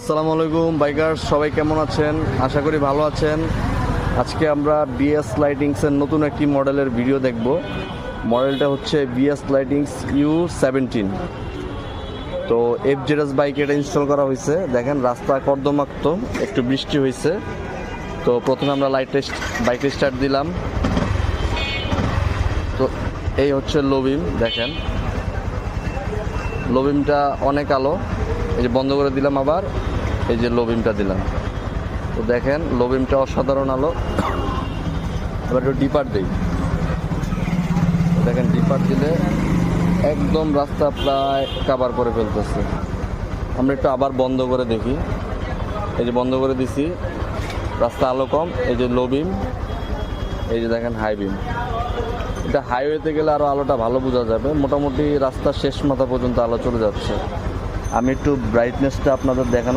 আসসালামু আলাইকুম বাইকার, সবাই কেমন আছেন? আশা করি ভালো আছেন। আজকে আমরা বিএস লাইটিংসের নতুন একটি মডেলের ভিডিও দেখব। মডেলটা হচ্ছে বিএস লাইটিংস U17। তো FZS বাইকে এটা ইনস্টল করা হয়েছে। দেখেন রাস্তা কর্দমাক্ত, একটু বৃষ্টি হয়েছে। তো প্রথমে আমরা বাইকটা স্টার্ট দিলাম। তো এই হচ্ছে লোবিম, দেখেন লোবিমটা অনেক আলো। এই যে বন্ধ করে দিলাম, আবার এই যে লোবিমটা দিলাম। তো দেখেন লোবিমটা অসাধারণ আলো। এবার একটু ডিপার দিই, দেখেন ডিপার দিলে একদম রাস্তা প্রায় কাভার করে ফেলতেছে। আমরা একটু আবার বন্ধ করে দেখি। এই যে বন্ধ করে দিছি, রাস্তা আলো কম। এই যে লোবিম, এই যে দেখেন হাই বিম। এটা হাইওয়েতে গেলে আরও আলোটা ভালো বোঝা যাবে। মোটামুটি রাস্তার শেষ মাথা পর্যন্ত আলো চলে যাচ্ছে। আমি একটু ব্রাইটনেসটা আপনাদের দেখানোর